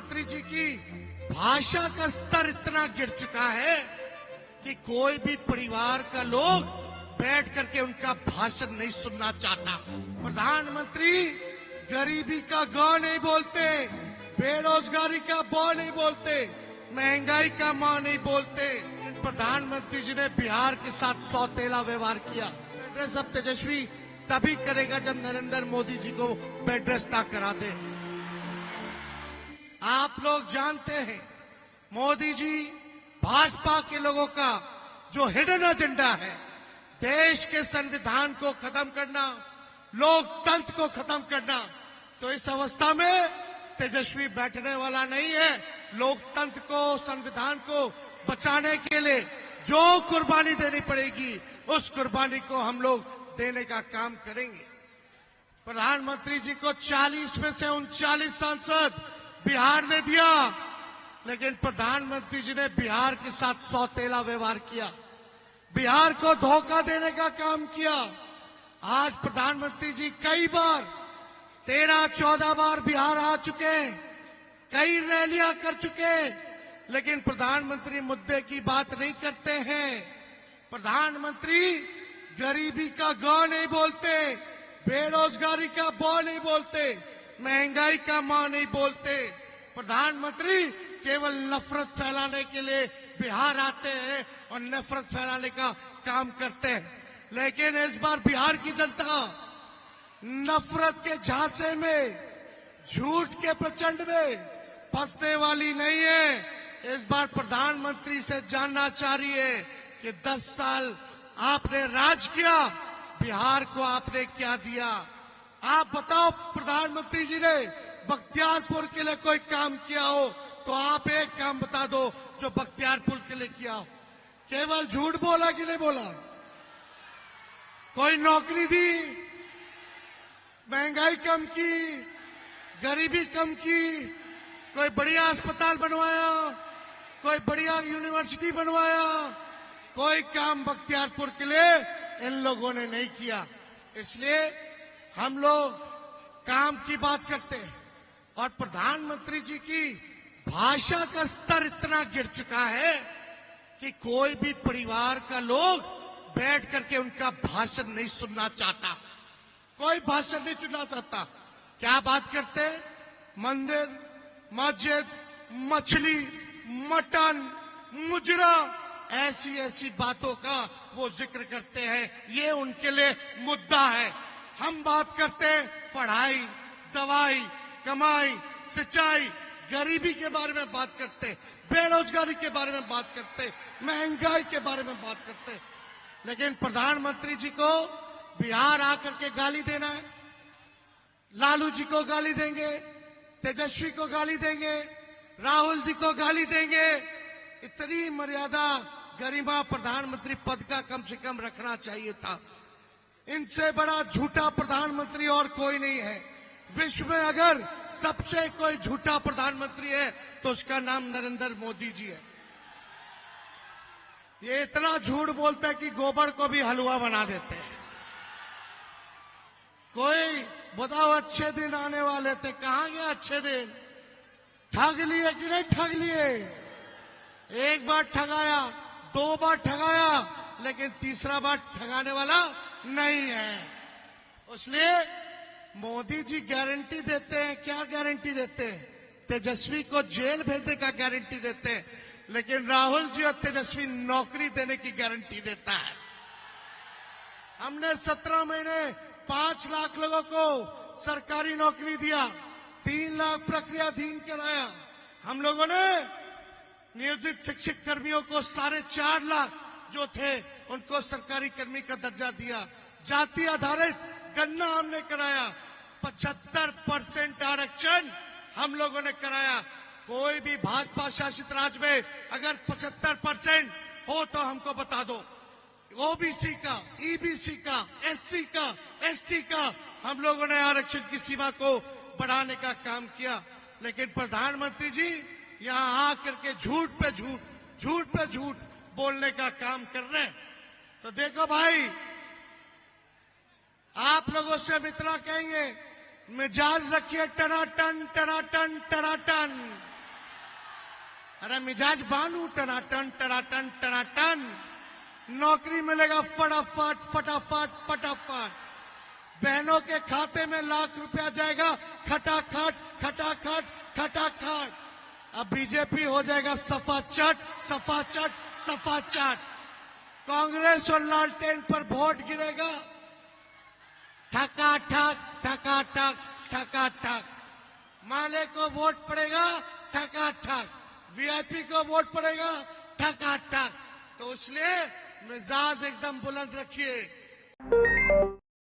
प्रधानमंत्री जी की भाषा का स्तर इतना गिर चुका है कि कोई भी परिवार का लोग बैठ करके उनका भाषण नहीं सुनना चाहता। प्रधानमंत्री गरीबी का ग नहीं बोलते, बेरोजगारी का ब नहीं बोलते, महंगाई का म नहीं बोलते। प्रधानमंत्री जी ने बिहार के साथ सौतेला व्यवहार किया। बेड रेस्ट अब तेजस्वी तभी करेगा जब नरेंद्र मोदी जी को बेड रेस्ट ना करा दे। आप लोग जानते हैं मोदी जी भाजपा के लोगों का जो हिडन एजेंडा है, देश के संविधान को खत्म करना, लोकतंत्र को खत्म करना। तो इस अवस्था में तेजस्वी बैठने वाला नहीं है। लोकतंत्र को, संविधान को बचाने के लिए जो कुर्बानी देनी पड़ेगी उस कुर्बानी को हम लोग देने का काम करेंगे। प्रधानमंत्री जी को 40 में से 39 सांसद बिहार ने दिया, लेकिन प्रधानमंत्री जी ने बिहार के साथ सौतेला व्यवहार किया, बिहार को धोखा देने का काम किया। आज प्रधानमंत्री जी कई बार 13-14 बार बिहार आ चुके हैं, कई रैलियां कर चुके, लेकिन प्रधानमंत्री मुद्दे की बात नहीं करते हैं। प्रधानमंत्री गरीबी का ग नहीं बोलते, बेरोजगारी का ब नहीं बोलते, महंगाई का म नहीं बोलते। प्रधानमंत्री केवल नफरत फैलाने के लिए बिहार आते हैं और नफरत फैलाने का काम करते हैं। लेकिन इस बार बिहार की जनता नफरत के झांसे में, झूठ के प्रचंड में फंसने वाली नहीं है। इस बार प्रधानमंत्री से जानना चाह रही है कि 10 साल आपने राज किया, बिहार को आपने क्या दिया। आप बताओ प्रधानमंत्री जी ने बख्तियारपुर के लिए कोई काम किया हो तो आप एक काम बता दो जो बख्तियारपुर के लिए किया हो। केवल झूठ बोला कि नहीं बोला? कोई नौकरी दी, महंगाई कम की, गरीबी कम की, कोई बढ़िया अस्पताल बनवाया, कोई बढ़िया यूनिवर्सिटी बनवाया, कोई काम बख्तियारपुर के लिए इन लोगों ने नहीं किया। इसलिए हम लोग काम की बात करते हैं और प्रधानमंत्री जी की भाषा का स्तर इतना गिर चुका है कि कोई भी परिवार का लोग बैठ करके उनका भाषण नहीं सुनना चाहता, कोई भाषण नहीं सुनना चाहता। क्या बात करते हैं? मंदिर, मस्जिद, मछली, मटन, मुजरा, ऐसी ऐसी बातों का वो जिक्र करते हैं। ये उनके लिए मुद्दा है। हम बात करते हैं पढ़ाई, दवाई, कमाई, सिंचाई, गरीबी के बारे में बात करते, बेरोजगारी के बारे में बात करते, महंगाई के बारे में बात करते। लेकिन प्रधानमंत्री जी को बिहार आकर के गाली देना है, लालू जी को गाली देंगे, तेजस्वी को गाली देंगे, राहुल जी को गाली देंगे। इतनी मर्यादा, गरिमा प्रधानमंत्री पद का कम से कम रखना चाहिए था। इनसे बड़ा झूठा प्रधानमंत्री और कोई नहीं है। विश्व में अगर सबसे कोई झूठा प्रधानमंत्री है तो उसका नाम नरेंद्र मोदी जी है। ये इतना झूठ बोलते हैं कि गोबर को भी हलवा बना देते हैं। कोई बताओ अच्छे दिन आने वाले थे, कहां गए अच्छे दिन? ठग लिए कि नहीं ठग लिए? एक बार ठगाया, 2 बार ठगाया, लेकिन तीसरा बार ठगाने वाला नहीं है। इसलिए मोदी जी गारंटी देते हैं। क्या गारंटी देते हैं? तेजस्वी को जेल भेजने का गारंटी देते हैं, लेकिन राहुल जी और तेजस्वी नौकरी देने की गारंटी देता है। हमने 17 महीने 5 लाख लोगों को सरकारी नौकरी दिया, 3 लाख प्रक्रियाधीन कराया। हम लोगों ने नियोजित शिक्षक कर्मियों को 4.5 लाख जो थे उनको सरकारी कर्मी का दर्जा दिया। जाति आधारित गणना हमने कराया। 75% आरक्षण हम लोगों ने कराया। कोई भी भाजपा शासित राज्य में अगर 75% हो तो हमको बता दो। ओबीसी का, ईबीसी का, एससी का, एसटी का हम लोगों ने आरक्षण की सीमा को बढ़ाने का काम किया। लेकिन प्रधानमंत्री जी यहाँ आकर के झूठ पे झूठ, झूठ पे झूठ बोलने का काम कर रहे हैं। तो देखो भाई, आप लोगों से हम इतना कहेंगे, मिजाज रखिए टनाटन टनाटन टनाटन। अरे मिजाज बानू टनाटन टनाटन टनाटन, नौकरी मिलेगा फटाफट फटाफट फटाफट, बहनों के खाते में लाख रुपया जाएगा खटाखट खटाखट खटाखट। अब बीजेपी हो जाएगा सफा चट सफा चट सफा चट। कांग्रेस और लालटेन पर वोट गिरेगा ठका ठक ठका ठक ठका ठक। माले को वोट पड़ेगा ठका ठक, वीआईपी को वोट पड़ेगा ठका ठक। तो इसलिए मिजाज एकदम बुलंद रखिए।